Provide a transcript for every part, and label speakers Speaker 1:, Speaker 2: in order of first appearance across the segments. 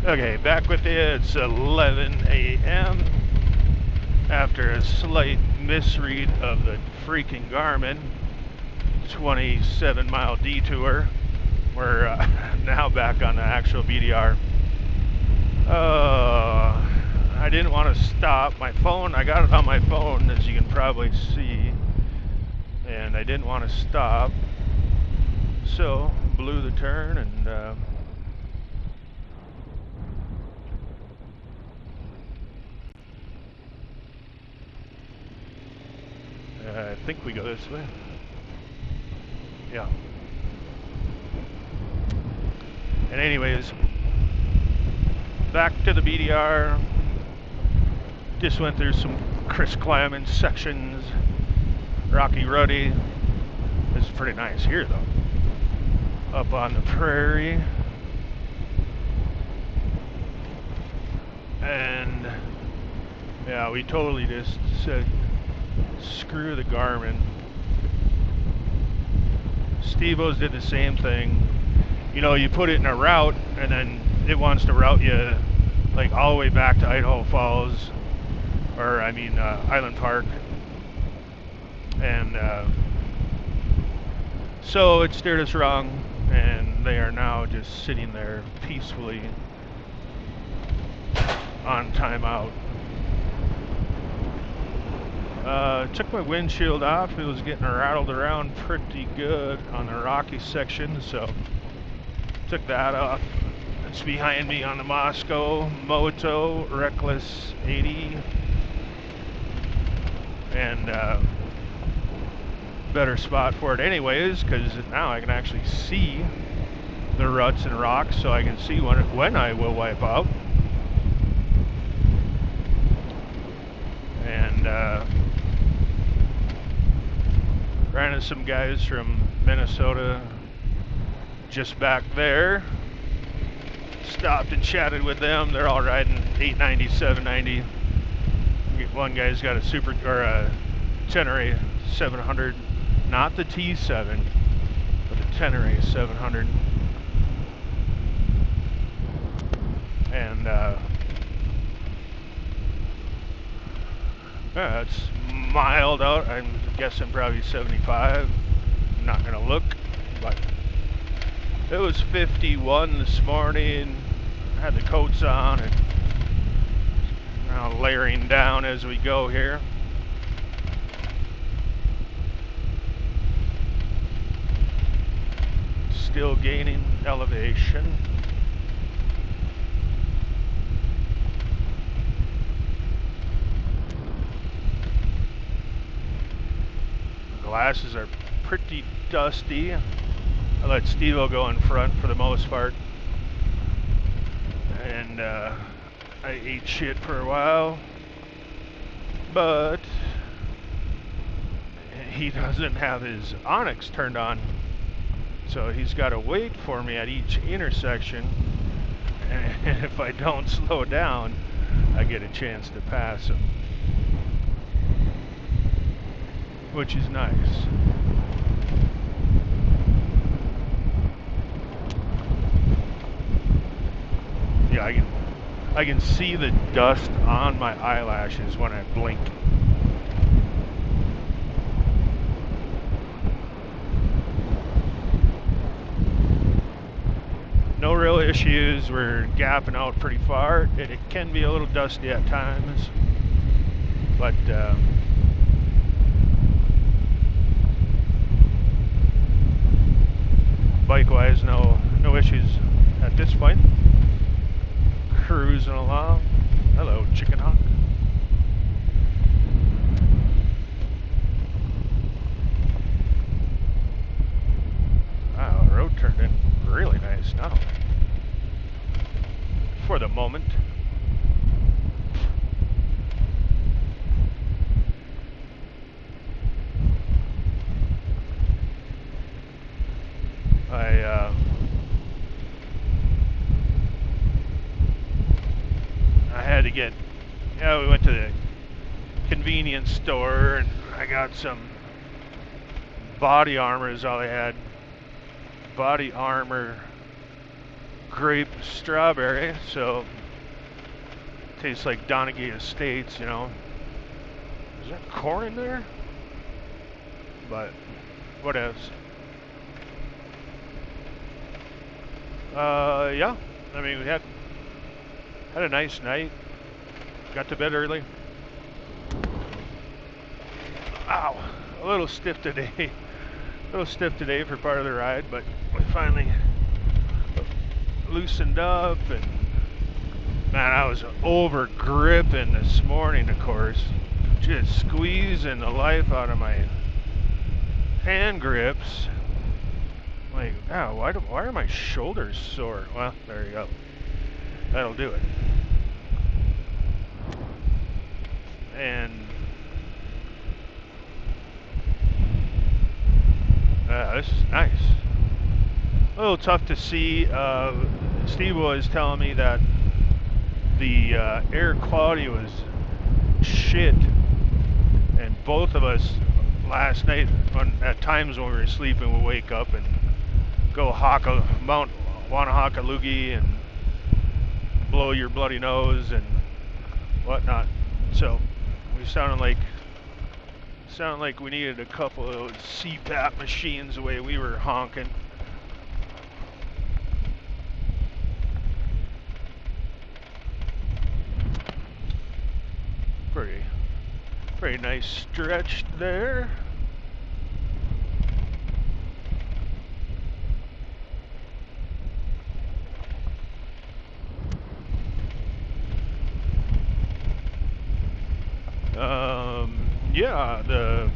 Speaker 1: Okay, back with you. It's 11 a.m. after a slight misread of the freaking Garmin 27-mile detour. We're now back on the actual BDR. I didn't want to stop. My phone, I got it on my phone, as you can probably see, and I didn't want to stop, so blew the turn and I think we go this way. Yeah. And anyways, back to the BDR. Just went through some Chris climbing sections. Rocky Ruddy. This is pretty nice here though. Up on the prairie. And yeah, we totally just said screw the Garmin. Steve-O's did the same thing. You know, you put it in a route and then it wants to route you like all the way back to Idaho Falls, or I mean Island Park. And so it steered us wrong, and they are now just sitting there peacefully on timeout. Took my windshield off. It was getting rattled around pretty good on the rocky section, so took that off. It's behind me on the Moscow Moto Reckless 80, and better spot for it anyways, because now I can actually see the ruts and rocks, so I can see when I will wipe out. And ran into some guys from Minnesota just back there. Stopped and chatted with them. They're all riding 890, 790. One guy's got a super or a Tenere 700, not the T7, but the Tenere 700. And yeah, it's mild out. I'm guessing probably 75. I'm not gonna look, but it was 51 this morning. I had the coats on and now layering down as we go here. Still gaining elevation. Glasses are pretty dusty. I let Steve-O go in front for the most part, and I ate shit for a while, but he doesn't have his Onyx turned on, so he's got to wait for me at each intersection, and if I don't slow down, I get a chance to pass him, which is nice. Yeah, I can see the dust on my eyelashes when I blink. No real issues. We're gapping out pretty far. It can be a little dusty at times, but bike-wise, no issues at this point. Cruising along. Hello, chicken hawk. Wow, the road turned in really nice now. For the moment. I had to get, we went to the convenience store and I got some body armor is all they had. Body armor grape strawberry, so tastes like Donegate Estates, you know. Is that corn in there? But what else? Yeah. I mean, we had a nice night. Got to bed early. Ow, a little stiff today. A little stiff today for part of the ride, but we finally loosened up, and man, I was over gripping this morning, of course. Just squeezing the life out of my hand grips. Like, oh, why are my shoulders sore? Well, there you go. That'll do it. And this is nice. A little tough to see. Steve was telling me that the air quality was shit, and both of us last night, at times when we were sleeping, would wake up and go Mount Wanahaka-Loogie and blow your bloody nose and whatnot. So we sounded like we needed a couple of those CPAP machines the way we were honking. Pretty nice stretch there. Yeah,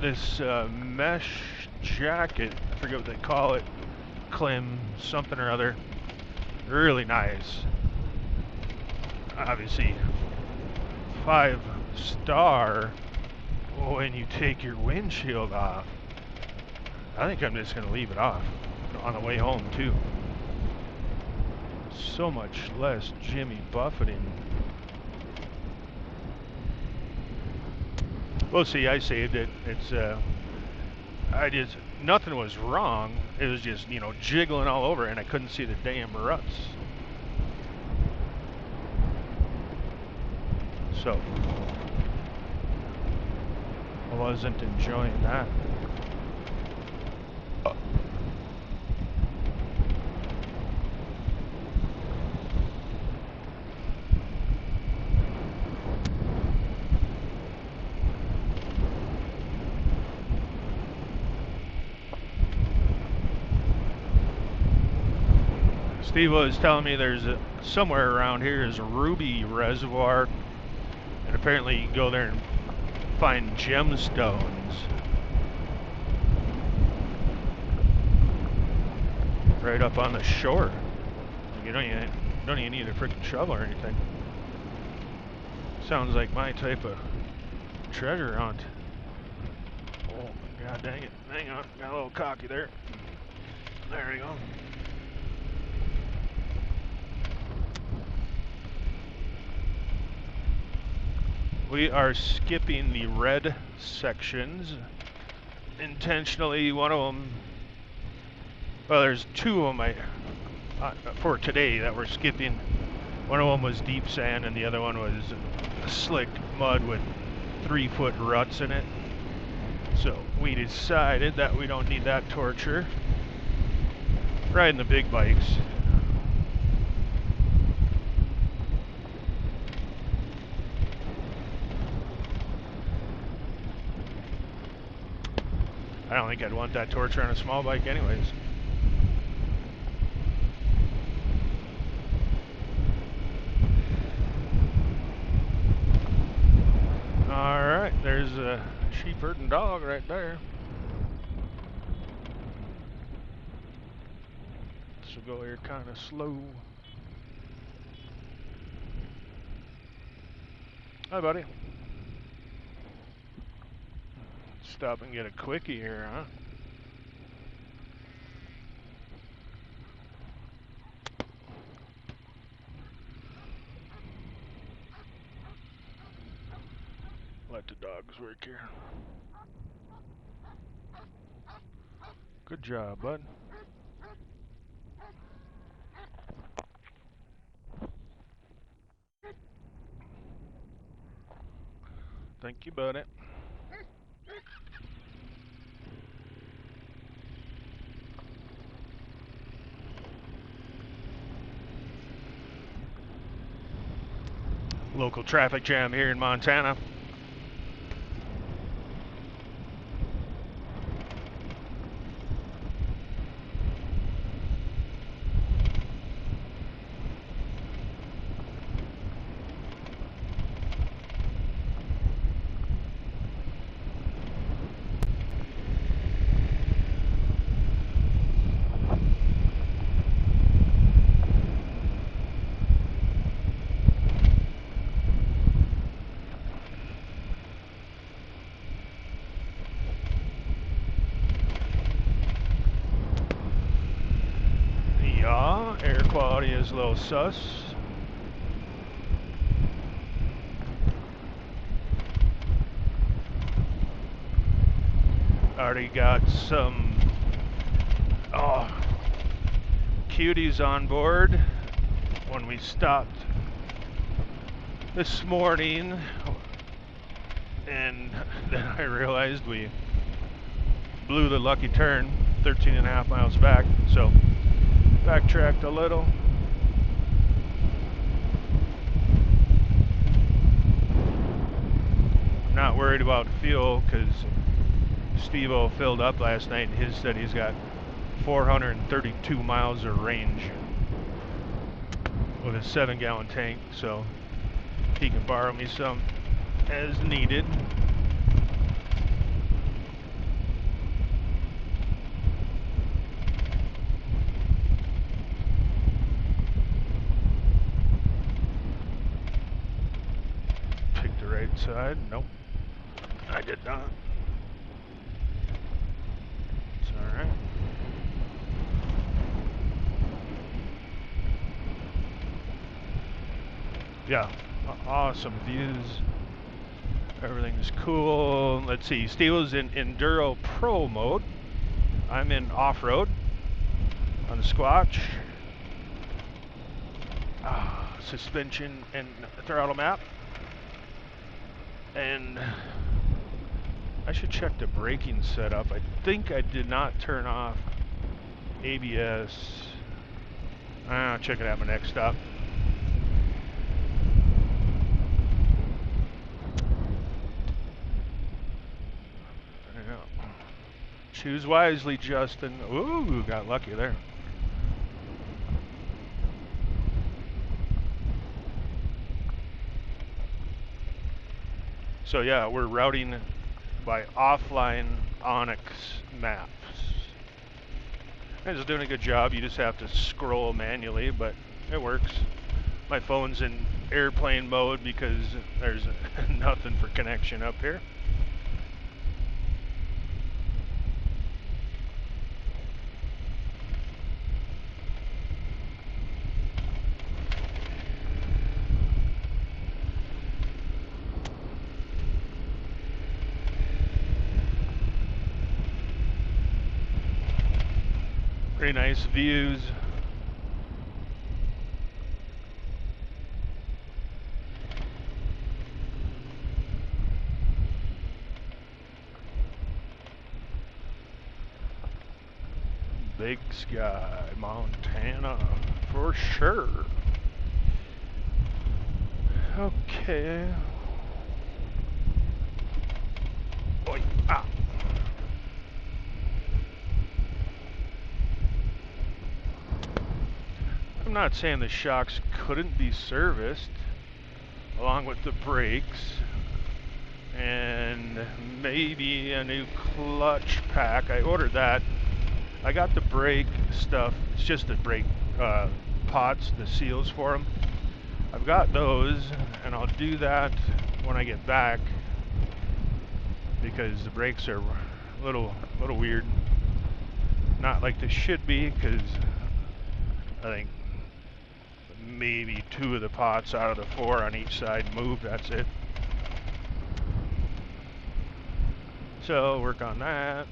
Speaker 1: this mesh jacket, I forget what they call it, Klim something or other, really nice. Obviously 5-star when you take your windshield off. I think I'm just gonna leave it off on the way home too. So much less Jimmy buffeting. We'll see. I saved it. It's nothing was wrong. It was just, you know, jiggling all over, and I couldn't see the damn ruts. So I wasn't enjoying that. Steve was telling me there's somewhere around here is a Ruby Reservoir, and apparently you can go there and find gemstones right up on the shore. You don't even need a freaking shovel or anything. Sounds like my type of treasure hunt. Oh, god dang it. Hang on, got a little cocky there. There we go. We are skipping the red sections intentionally. One of them, well, there's two of them for today that we're skipping. One of them was deep sand, and the other one was slick mud with 3-foot ruts in it. So we decided that we don't need that torture. Riding the big bikes. I don't think I'd want that torture on a small bike anyways. Alright, there's a sheep herding dog right there. So go here kind of slow. Hi, buddy. Stop and get a quickie here, huh? Let the dogs work here. Good job, bud. Thank you, buddy. Local traffic jam here in Montana. Yeah, air quality is a little sus. Already got some cuties on board. When we stopped this morning, and then I realized we blew the lucky turn 13.5 miles back, so backtracked a little. I'm not worried about fuel because Steve-O filled up last night and his said he's got 432 miles of range with a 7-gallon tank, so he can borrow me some as needed. Pick the right side. Nope, I did not. It's alright. Yeah, awesome views. Everything's cool. Let's see, Steele's in Enduro Pro mode. I'm in off-road on the Squatch. Suspension and throttle map. And I should check the braking setup. I think I did not turn off ABS. I'll check it at my next stop. Yeah. Choose wisely, Justin. Ooh, got lucky there. So yeah, we're routing by offline Onyx maps. And it's doing a good job. You just have to scroll manually, but it works. My phone's in airplane mode because there's nothing for connection up here. Very nice views. Big sky, Montana, for sure. Okay. Boy, ah. I'm not saying the shocks couldn't be serviced along with the brakes and maybe a new clutch pack. I ordered that. I got the brake stuff. It's just the brake pots, the seals for them. I've got those, and I'll do that when I get back because the brakes are a little weird. Not like they should be, because I think maybe 2 of the pots out of the 4 on each side moved. That's it. So work on that.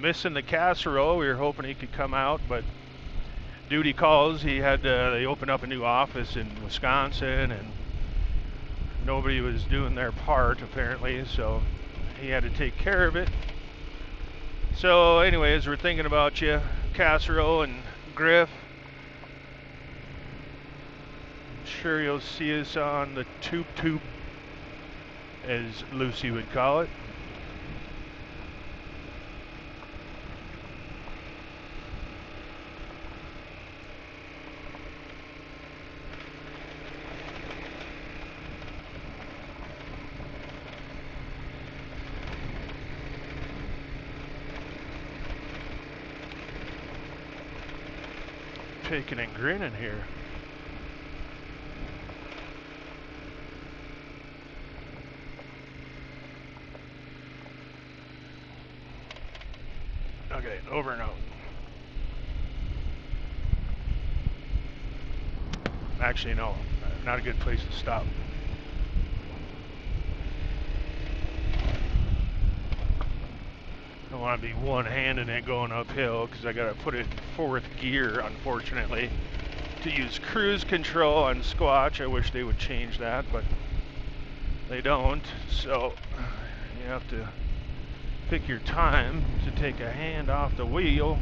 Speaker 1: missing the casserole. We were hoping he could come out, but duty calls. He had they opened up a new office in Wisconsin, and nobody was doing their part apparently, so he had to take care of it. So anyways, we're thinking about you, Casserole and Griff. I'm sure you'll see us on the tube, as Lucy would call it. Taking and grinning here. Okay, over and out. Actually, no, not a good place to stop. I want to be one-handed it going uphill because I got to put it in fourth gear, unfortunately, to use cruise control on Squatch. I wish they would change that, but they don't. So you have to pick your time to take a hand off the wheel.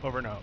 Speaker 1: Over and out.